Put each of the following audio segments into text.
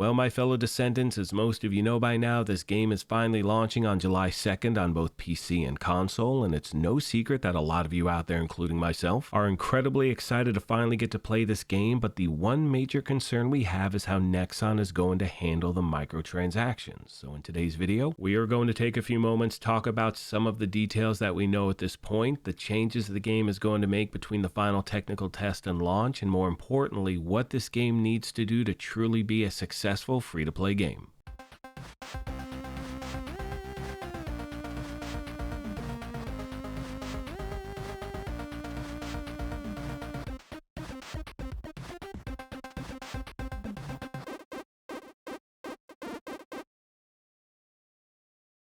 Well, my fellow Descendants, as most of you know by now, this game is finally launching on July 2nd on both PC and console, and it's no secret that a lot of you out there, including myself, are incredibly excited to finally get to play this game, but the one major concern we have is how Nexon is going to handle the microtransactions. So in today's video, we are going to take a few moments to talk about some of the details that we know at this point, the changes the game is going to make between the final technical test and launch, and more importantly, what this game needs to do to truly be a successful free-to-play game.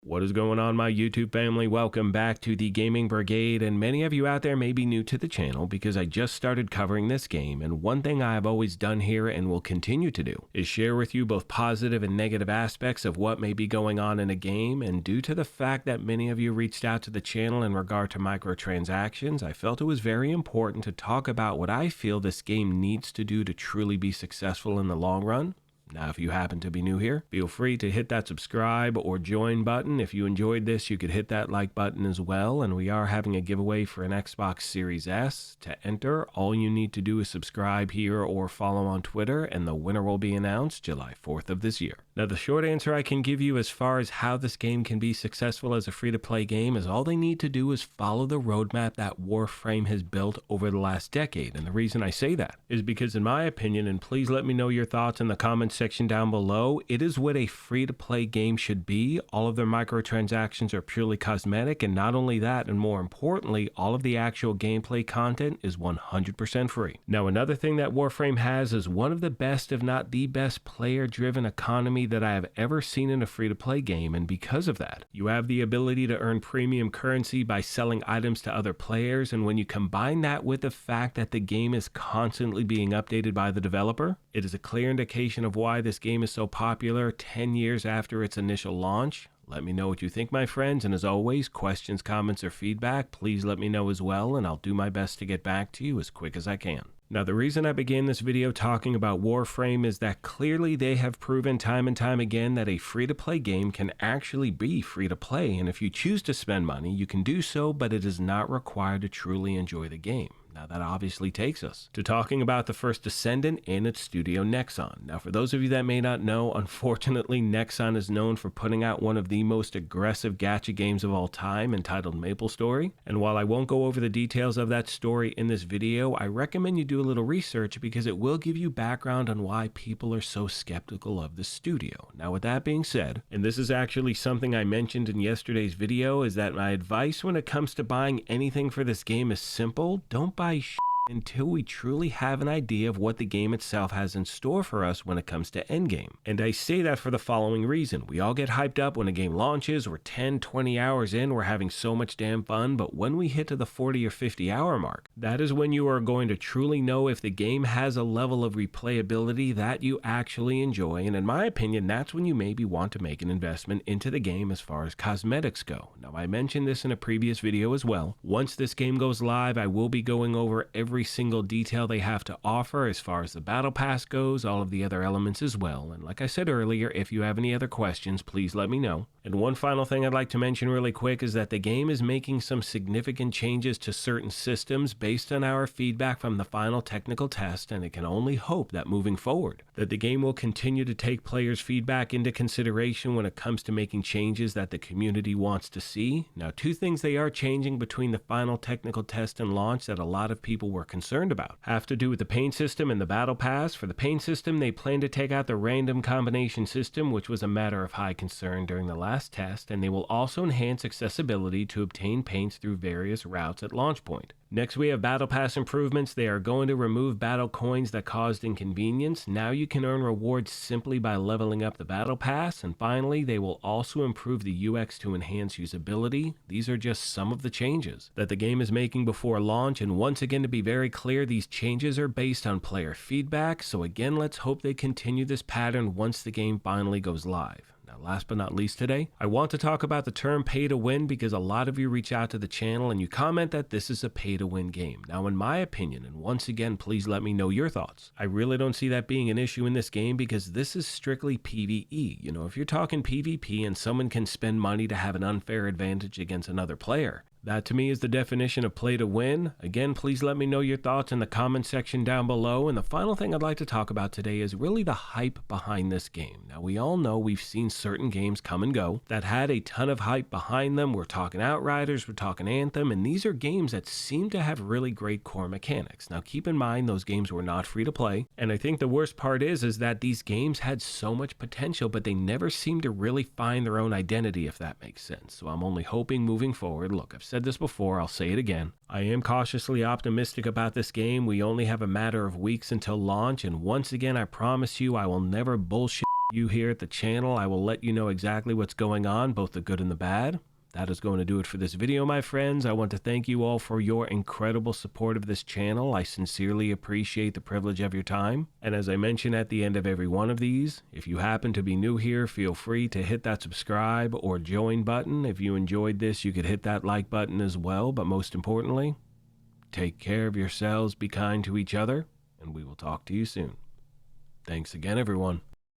What is going on, my YouTube family? Welcome back to the Gaming Brigade, and many of you out there may be new to the channel because I just started covering this game, and one thing I have always done here and will continue to do is share with you both positive and negative aspects of what may be going on in a game, and due to the fact that many of you reached out to the channel in regard to microtransactions, I felt it was very important to talk about what I feel this game needs to do to truly be successful in the long run. Now, if you happen to be new here, feel free to hit that subscribe or join button. If you enjoyed this, you could hit that like button as well. And we are having a giveaway for an Xbox Series S. To enter, all you need to do is subscribe here or follow on Twitter, and the winner will be announced July 4th of this year. Now, the short answer I can give you as far as how this game can be successful as a free-to-play game is all they need to do is follow the roadmap that Warframe has built over the last decade. And the reason I say that is because, in my opinion, and please let me know your thoughts in the comments section down below, it is what a free-to-play game should be. All of their microtransactions are purely cosmetic, and not only that, and more importantly, all of the actual gameplay content is 100% free. Now, another thing that Warframe has is one of the best, if not the best, player-driven economy that I have ever seen in a free-to-play game, and because of that, you have the ability to earn premium currency by selling items to other players, and when you combine that with the fact that the game is constantly being updated by the developer, it is a clear indication of why this game is so popular 10 years after its initial launch. Let me know what you think, my friends, and as always, questions, comments, or feedback, please let me know as well, and I'll do my best to get back to you as quick as I can. Now, the reason I began this video talking about Warframe is that clearly they have proven time and time again that a free-to-play game can actually be free-to-play, and if you choose to spend money, you can do so, but it is not required to truly enjoy the game. Now, that obviously takes us to talking about the first Descendant and its studio Nexon. Now, for those of you that may not know, unfortunately, Nexon is known for putting out one of the most aggressive gacha games of all time entitled MapleStory. And while I won't go over the details of that story in this video, I recommend you do a little research because it will give you background on why people are so skeptical of the studio. Now, with that being said, and this is actually something I mentioned in yesterday's video, is that my advice when it comes to buying anything for this game is simple. Don't buy until we truly have an idea of what the game itself has in store for us when it comes to endgame. And I say that for the following reason. We all get hyped up when a game launches. We're 10, 20 hours in, we're having so much damn fun, but when we hit to the 40 or 50 hour mark, that is when you are going to truly know if the game has a level of replayability that you actually enjoy, and in my opinion, that's when you maybe want to make an investment into the game as far as cosmetics go. Now, I mentioned this in a previous video as well. Once this game goes live, I will be going over every single detail they have to offer as far as the battle pass goes, all of the other elements as well. And like I said earlier, if you have any other questions, please let me know. And one final thing I'd like to mention really quick is that the game is making some significant changes to certain systems based on our feedback from the final technical test, and it can only hope that moving forward, that the game will continue to take players' feedback into consideration when it comes to making changes that the community wants to see. Now, two things they are changing between the final technical test and launch that a lot of people were concerned about have to do with the paint system and the battle pass. For the paint system, they plan to take out the random combination system, which was a matter of high concern during the last test, and they will also enhance accessibility to obtain paints through various routes at launch point. Next, we have battle pass improvements. They are going to remove battle coins that caused inconvenience. Now you can earn rewards simply by leveling up the battle pass. And finally, they will also improve the UX to enhance usability. These are just some of the changes that the game is making before launch. And once again, to be very clear, these changes are based on player feedback. So again, let's hope they continue this pattern once the game finally goes live. Now, last but not least today, I want to talk about the term pay to win because a lot of you reach out to the channel and you comment that this is a pay to win game. Now, in my opinion, and once again, please let me know your thoughts, I really don't see that being an issue in this game because this is strictly PvE. You know, if you're talking PvP and someone can spend money to have an unfair advantage against another player, that to me is the definition of play to win. Again, please let me know your thoughts in the comment section down below. And the final thing I'd like to talk about today is really the hype behind this game. Now, we all know we've seen certain games come and go that had a ton of hype behind them. We're talking Outriders, we're talking Anthem, and these are games that seem to have really great core mechanics. Now, keep in mind those games were not free to play. And I think the worst part is that these games had so much potential, but they never seemed to really find their own identity, if that makes sense. So I'm only hoping moving forward. Look, I've said this before, I'll say it again. I am cautiously optimistic about this game. We only have a matter of weeks until launch, and once again, I promise you I will never bullshit you here at the channel. I will let you know exactly what's going on, both the good and the bad. That is going to do it for this video, my friends. I want to thank you all for your incredible support of this channel. I sincerely appreciate the privilege of your time. And as I mention at the end of every one of these, if you happen to be new here, feel free to hit that subscribe or join button. If you enjoyed this, you could hit that like button as well. But most importantly, take care of yourselves, be kind to each other, and we will talk to you soon. Thanks again, everyone.